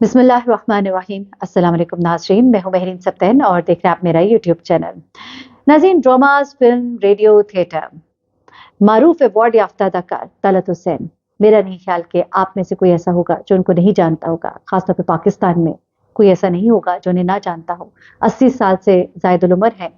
بسم اللہ الرحمن الرحیم۔ السلام علیکم ناظرین، میں ہوں مہرین سبتین اور دیکھ رہے ہیں آپ میرا یوٹیوب چینل۔ ناظرین، ڈراماز، فلم، ریڈیو، تھیٹر، معروف ایوارڈ یافتہ اداکار طلعت حسین، میرا نہیں خیال کہ آپ میں سے کوئی ایسا ہوگا جو ان کو نہیں جانتا ہوگا۔ خاص طور پہ پاکستان میں کوئی ایسا نہیں ہوگا جو انہیں نہ جانتا ہو۔ 80 سال سے زائد العمر ہیں،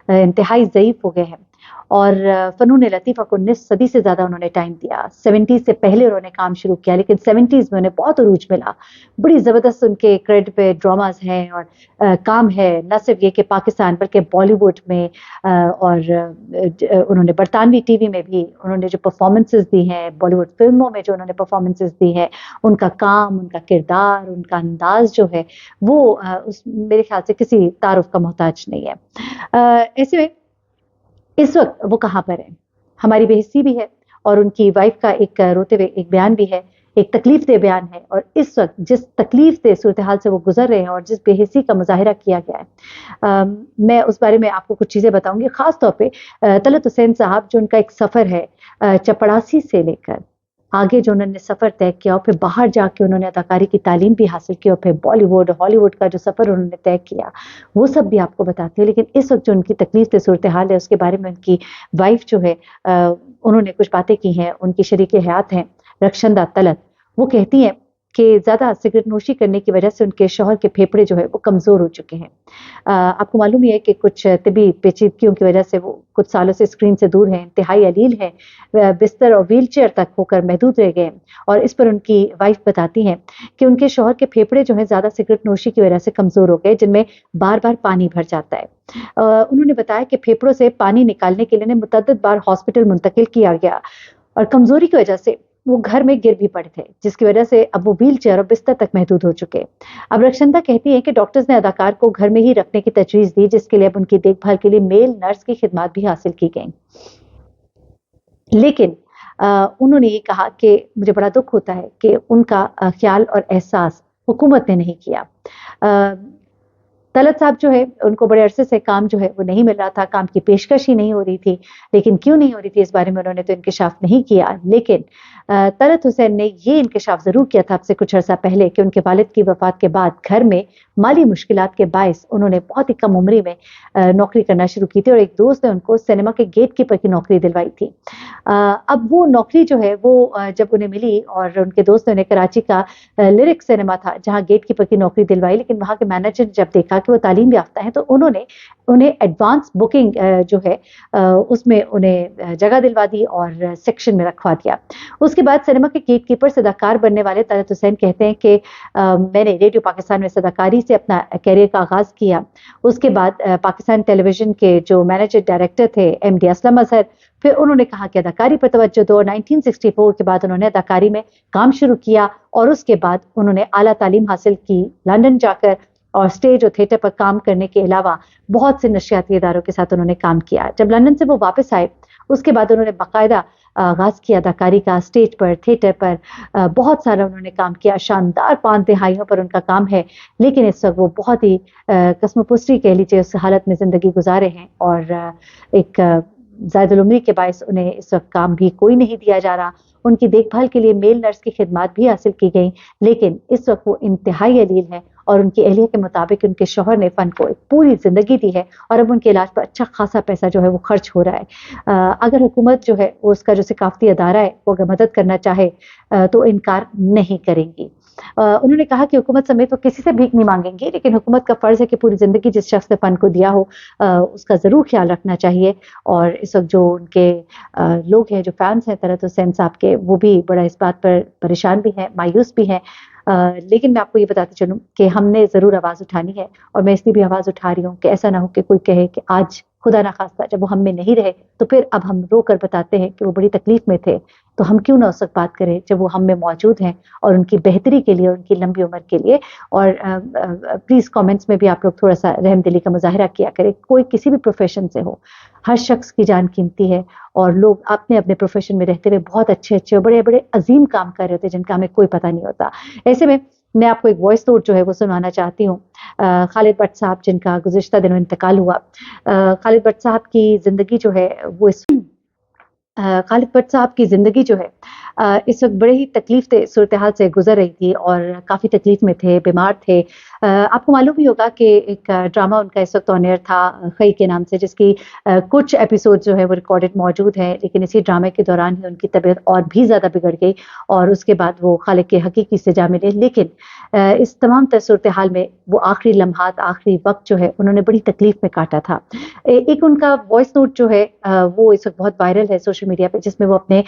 انتہائی ضعیف ہو گئے ہیں اور فنون لطیفہ کو نصف صدی سے زیادہ انہوں نے ٹائم دیا۔ 70 سے پہلے انہوں نے کام شروع کیا، لیکن 70s میں انہیں بہت عروج ملا۔ بڑی زبردست ان کے کریڈٹ پہ ڈراماز ہیں اور کام ہے، نہ صرف یہ کہ پاکستان بلکہ بالی ووڈ میں اور انہوں نے برطانوی ٹی وی میں بھی انہوں نے جو پرفارمنسز دی ہیں، بالی ووڈ فلموں میں جو انہوں نے پرفارمنسز دی ہیں، ان کا کام، ان کا کردار، ان کا انداز جو ہے وہ میرے خیال سے کسی تعارف کا محتاج نہیں ہے۔ ایسے میں اس وقت وہ کہاں پر ہیں؟ ہماری بے حسی بھی ہے اور ان کی وائف کا ایک روتے ہوئے ایک بیان بھی ہے، ایک تکلیف دہ بیان ہے، اور اس وقت جس تکلیف دہ صورتحال سے وہ گزر رہے ہیں اور جس بے حسی کا مظاہرہ کیا گیا ہے، میں اس بارے میں آپ کو کچھ چیزیں بتاؤں گی۔ خاص طور پہ طلعت حسین صاحب، جو ان کا ایک سفر ہے چپڑاسی سے لے کر آگے جو انہوں نے سفر طے کیا، اور پھر باہر جا کے انہوں نے اداکاری کی تعلیم بھی حاصل کی، اور پھر بالی ووڈ، ہالی ووڈ کا جو سفر انہوں نے طے کیا، وہ سب بھی آپ کو بتاتی ہوں۔ لیکن اس وقت جو ان کی تکلیف دہ صورتحال ہے، اس کے بارے میں ان کی وائف جو ہے انہوں نے کچھ باتیں کی ہیں۔ ان کی شریک حیات ہیں رخشندہ طلعت، وہ کہتی ہیں کہ زیادہ سگریٹ نوشی کرنے کی وجہ سے ان کے شوہر کے پھیپھڑے جو ہے وہ کمزور ہو چکے ہیں۔ آپ کو معلوم ہی ہے کہ کچھ طبی پیچیدگیوں کی وجہ سے وہ کچھ سالوں سے اسکرین سے دور ہیں، انتہائی علیل ہیں، بستر اور ویل چیئر تک ہو کر محدود رہ گئے ہیں، اور اس پر ان کی وائف بتاتی ہیں کہ ان کے شوہر کے پھیپھڑے جو ہیں زیادہ سگریٹ نوشی کی وجہ سے کمزور ہو گئے، جن میں بار بار پانی بھر جاتا ہے۔ انہوں نے بتایا کہ پھیپھڑوں سے پانی نکالنے کے لیے انہیں متعدد بار ہاسپٹل منتقل کیا گیا، اور کمزوری کی وجہ سے وہ گھر میں گر بھی پڑے تھے، جس کی وجہ سے اب وہ ویل چیئر اور بستر تک محدود ہو چکے۔ اب رخشندہ کہتی ہے کہ ڈاکٹرز نے اداکار کو گھر میں ہی رکھنے کی تجویز دی، جس کے لیے اب ان کی دیکھ بھال کے لیے میل نرس کی خدمات بھی حاصل کی گئیں۔ لیکن انہوں نے یہ کہا کہ مجھے بڑا دکھ ہوتا ہے کہ ان کا خیال اور احساس حکومت نے نہیں کیا۔ طلعت صاحب جو ہے، ان کو بڑے عرصے سے کام جو ہے وہ نہیں مل رہا تھا، کام کی پیشکش ہی نہیں ہو رہی تھی، لیکن کیوں نہیں ہو رہی تھی اس بارے میں انہوں نے تو انکشاف نہیں کیا۔ لیکن طلعت حسین نے یہ انکشاف ضرور کیا تھا اب سے کچھ عرصہ پہلے کہ ان کے والد کی وفات کے بعد گھر میں مالی مشکلات کے باعث انہوں نے بہت ہی کم عمری میں نوکری کرنا شروع کی تھی، اور ایک دوست نے ان کو سینما کے گیٹ کیپر کی نوکری دلوائی تھی۔ اب وہ نوکری جو ہے وہ جب انہیں ملی، اور ان کے دوست نے انہیں کراچی کا لیرک سینما تھا جہاں گیٹ کیپر کی نوکری دلوائی، لیکن وہاں کے مینیجر جب دیکھا کہ وہ تعلیم یافتہ ہیں تو انہوں نے انہیں ایڈوانس بکنگ جو ہے اس میں انہیں جگہ دلوا دی اور سیکشن میں رکھوا دیا۔ اس کے بعد سینما کے گیٹ کیپر سے اداکار بننے والے طلعت حسین کہتے ہیں کہ میں نے ریڈیو پاکستان میں اداکاری سے اپنا کیریئر کا آغاز کیا۔ اس کے بعد پاکستان ٹیلی ویژن کے جو مینیجر ڈائریکٹر تھے ایم ڈی اسلم اظہر، پھر انہوں نے کہا کہ اداکاری پر توجہ دو، اور 1964 کے بعد انہوں نے اداکاری میں کام شروع کیا، اور اس کے بعد انہوں نے اعلیٰ تعلیم حاصل کی لندن جا کر، اور سٹیج اور تھیٹر پر کام کرنے کے علاوہ بہت سے نشریاتی اداروں کے ساتھ انہوں نے کام کیا۔ جب لندن سے وہ واپس آئے، اس کے بعد انہوں نے باقاعدہ آغاز کیا اداکاری کا، سٹیج پر، تھیٹر پر بہت سارا انہوں نے کام کیا، شاندار 5 دہائیوں پر ان کا کام ہے، لیکن اس وقت وہ بہت ہی قسم پوسٹری کہہ لیجیے اس حالت میں زندگی گزارے ہیں، اور ایک زائد العمری کے باعث انہیں اس وقت کام بھی کوئی نہیں دیا جا رہا۔ ان کی دیکھ بھال کے لیے میل نرس کی خدمات بھی حاصل کی گئیں، لیکن اس وقت وہ انتہائی علیل ہیں، اور ان کی اہلیہ کے مطابق ان کے شوہر نے فن کو ایک پوری زندگی دی ہے، اور اب ان کے علاج پر اچھا خاصا پیسہ جو ہے وہ خرچ ہو رہا ہے۔ اگر حکومت جو ہے وہ اس کا جو ثقافتی ادارہ ہے وہ اگر مدد کرنا چاہے تو انکار نہیں کریں گی۔ انہوں نے کہا کہ حکومت سمیت وہ کسی سے بھیک نہیں مانگیں گے، لیکن حکومت کا فرض ہے کہ پوری زندگی جس شخص نے فن کو دیا ہو اس کا ضرور خیال رکھنا چاہیے۔ اور اس وقت جو ان کے لوگ ہیں، جو فینس ہیں طلعت حسین صاحب کے، وہ بھی بڑا اس بات پر پریشان بھی ہیں، مایوس بھی ہیں۔ لیکن میں آپ کو یہ بتاتی چلوں کہ ہم نے ضرور آواز اٹھانی ہے، اور میں اس لیے بھی آواز اٹھا رہی ہوں کہ ایسا نہ ہو کہ کوئی کہے کہ آج خدا نخواستہ جب وہ ہم میں نہیں رہے تو پھر اب ہم رو کر بتاتے ہیں کہ وہ بڑی تکلیف میں تھے، تو ہم کیوں نہ اس وقت بات کریں جب وہ ہم میں موجود ہیں، اور ان کی بہتری کے لیے اور ان کی لمبی عمر کے لیے۔ اور پلیز کامنٹس میں بھی آپ لوگ تھوڑا سا رحم دلی کا مظاہرہ کیا کریں، کوئی کسی بھی پروفیشن سے ہو، ہر شخص کی جان قیمتی ہے، اور لوگ اپنے اپنے پروفیشن میں رہتے ہوئے بہت اچھے اچھے اور بڑے بڑے عظیم کام کر رہے ہوتے ہیں جن کا ہمیں کوئی پتہ نہیں ہوتا۔ ایسے میں آپ کو ایک وائس نوٹ جو ہے وہ سنوانا چاہتی ہوں۔ خالد بٹ صاحب جن کا گزشتہ دنوں انتقال ہوا، خالد بٹ صاحب کی زندگی جو ہے وہ خالد بٹ صاحب کی زندگی جو ہے اس وقت بڑے ہی تکلیف دہ صورتحال سے گزر رہی تھی اور کافی تکلیف میں تھے، بیمار تھے۔ آپ کو معلوم ہی ہوگا کہ ایک ڈرامہ ان کا اس وقت آن ایئر تھا خئی کے نام سے، جس کی کچھ ایپیسوڈ جو ہے وہ ریکارڈڈ موجود ہیں، لیکن اسی ڈرامے کے دوران ہی ان کی طبیعت اور بھی زیادہ بگڑ گئی اور اس کے بعد وہ خالق کے حقیقی سے جا ملے۔ لیکن اس تمام تر صورتحال میں وہ آخری لمحات، آخری وقت جو ہے انہوں نے بڑی تکلیف میں کاٹا تھا۔ ایک ان کا وائس نوٹ جو ہے وہ اس وقت بہت وائرل ہے سوشل میڈیا پہ، جس میں وہ اپنے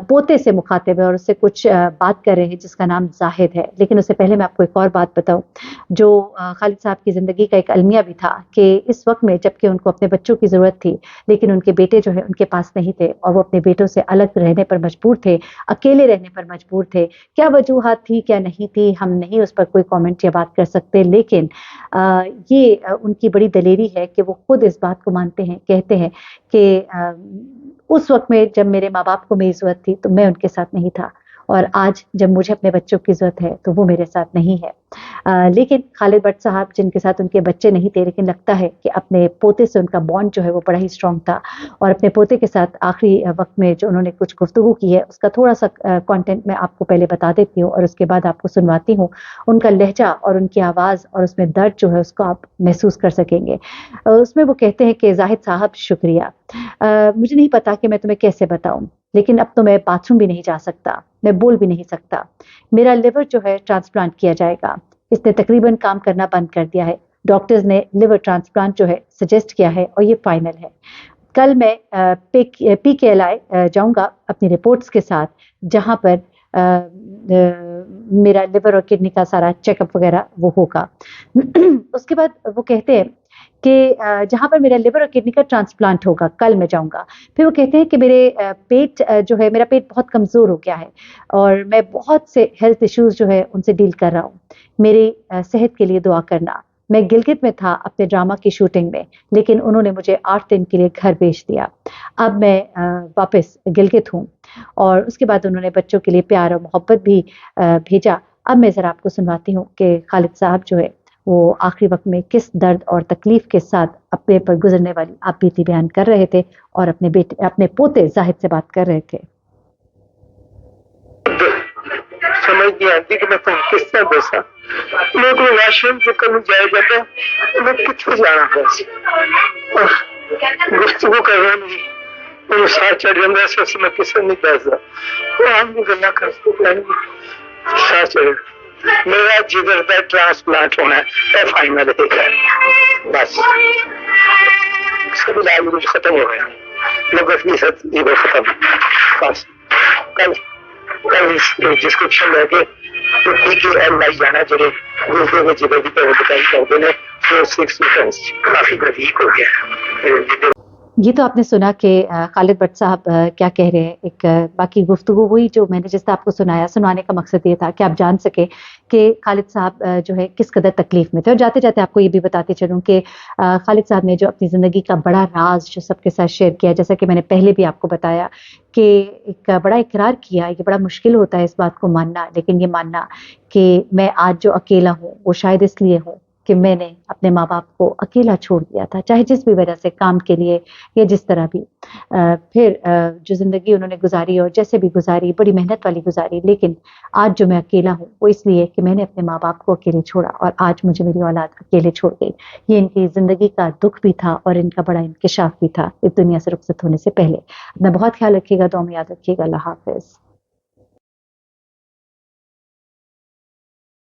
پوتے سے مخاطب ہے اور اس سے کچھ بات کر رہے ہیں جس کا نام زاہد ہے۔ لیکن اس سے پہلے میں آپ کو ایک اور بات بتاؤں جو خالد صاحب کی زندگی کا ایک المیہ بھی تھا، کہ اس وقت میں جب کہ ان کو اپنے بچوں کی ضرورت تھی، لیکن ان کے بیٹے جو ہے ان کے پاس نہیں تھے اور وہ اپنے بیٹوں سے الگ رہنے پر مجبور تھے، اکیلے رہنے پر مجبور تھے۔ کیا وجوہات تھی کیا نہیں تھی، ہم نہیں اس پر کوئی کامنٹ یا بات کر سکتے، لیکن یہ ان کی بڑی دلیری ہے کہ وہ خود اس بات کو مانتے ہیں، کہتے ہیں کہ اس وقت میں جب میرے ماں باپ کو میری ضرورت تھی تو میں ان کے ساتھ نہیں تھا، اور آج جب مجھے اپنے بچوں کی ضرورت ہے تو وہ میرے ساتھ نہیں ہے۔ لیکن خالد بٹ صاحب جن کے ساتھ ان کے بچے نہیں تھے، لیکن لگتا ہے کہ اپنے پوتے سے ان کا بانڈ جو ہے وہ بڑا ہی اسٹرانگ تھا، اور اپنے پوتے کے ساتھ آخری وقت میں جو انہوں نے کچھ گفتگو کی ہے اس کا تھوڑا سا کانٹینٹ میں آپ کو پہلے بتا دیتی ہوں اور اس کے بعد آپ کو سنواتی ہوں۔ ان کا لہجہ اور ان کی آواز اور اس میں درد جو ہے اس کو آپ محسوس کر سکیں گے۔ اس میں وہ کہتے ہیں کہ زاہد صاحب شکریہ، مجھے نہیں پتا کہ میں تمہیں کیسے بتاؤں، لیکن اب تو میں باتھ روم بھی نہیں جا سکتا، میں بول بھی نہیں سکتا۔ میرا لیور جو ہے ٹرانسپلانٹ کیا جائے گا، اس نے تقریباً کام کرنا بند کر دیا ہے۔ ڈاکٹرز نے لیور ٹرانسپلانٹ جو ہے سجیسٹ کیا ہے اور یہ فائنل ہے۔ کل میں PKLI جاؤں گا اپنی رپورٹس کے ساتھ، جہاں پر میرا لیور اور کڈنی کا سارا چیک اپ وغیرہ وہ ہوگا۔ اس کے بعد وہ کہتے ہیں کہ جہاں پر میرا لیور اور کڈنی کا ٹرانسپلانٹ ہوگا کل میں جاؤں گا۔ پھر وہ کہتے ہیں کہ میرے پیٹ جو ہے، میرا پیٹ بہت کمزور ہو گیا ہے اور میں بہت سے ہیلتھ ایشوز جو ہے ان سے ڈیل کر رہا ہوں، میری صحت کے لیے دعا کرنا۔ میں گلگت میں تھا اپنے ڈرامہ کی شوٹنگ میں، لیکن انہوں نے مجھے 8 دن کے لیے گھر بھیج دیا۔ اب میں واپس گلگت ہوں، اور اس کے بعد انہوں نے بچوں کے لیے پیار اور محبت بھی بھیجا۔ اب میں ذرا آپ کو سنواتی ہوں کہ خالد صاحب جو ہے وہ آخری وقت میں کس درد اور تکلیف کے ساتھ اپنے پر گزرنے والی آپ بیتی بیان کر رہے تھے اور اپنے پوتے زاہد سے بات کر رہے تھے۔ سمجھ نہیں آتی کہ میں کس طرح دسا لوگ واش روم چکر میں جائے جاتا ہے، میں کتنے جانا بس گفتگو کر رہا نہیں، ساتھ چڑھ جاتا ہے، میں کسی نہیں دستا، ہم بھی گلا کرتے ساتھ چڑھ۔ میرا جگر کا ٹرانسپلانٹ ہونا ہے، فائنل ہے بس، سب علاج ختم ہو گیا، 90% جگر ختم بس۔ کل ڈسکرپشن لے کے PKLI جانا، جڑے گردے میں جگر کی بتائی کرتے ہیں 4-6 کافی ویک ہو گیا۔ یہ تو آپ نے سنا کہ خالد بٹ صاحب کیا کہہ رہے ہیں۔ ایک باقی گفتگو ہوئی جو میں نے جس طرح آپ کو سنانے کا مقصد یہ تھا کہ آپ جان سکے کہ خالد صاحب جو ہے کس قدر تکلیف میں تھے۔ اور جاتے جاتے آپ کو یہ بھی بتاتے چلوں کہ خالد صاحب نے جو اپنی زندگی کا بڑا راز جو سب کے ساتھ شیئر کیا، جیسا کہ میں نے پہلے بھی آپ کو بتایا کہ ایک بڑا اقرار کیا، یہ بڑا مشکل ہوتا ہے اس بات کو ماننا، لیکن یہ ماننا کہ میں آج جو اکیلا ہوں وہ شاید اس لیے ہوں کہ میں نے اپنے ماں باپ کو اکیلا چھوڑ دیا تھا، چاہے جس بھی وجہ سے، کام کے لیے یا جس طرح بھی۔ پھر جو زندگی انہوں نے گزاری اور جیسے بھی گزاری، بڑی محنت والی گزاری، لیکن آج جو میں اکیلا ہوں وہ اس لیے کہ میں نے اپنے ماں باپ کو اکیلے چھوڑا اور آج مجھے میری اولاد اکیلے چھوڑ گئی۔ یہ ان کی زندگی کا دکھ بھی تھا اور ان کا بڑا انکشاف بھی تھا اس دنیا سے رخصت ہونے سے پہلے۔ اپنا بہت خیال رکھیے گا، دعا میں یاد رکھیے گا۔ اللہ حافظ۔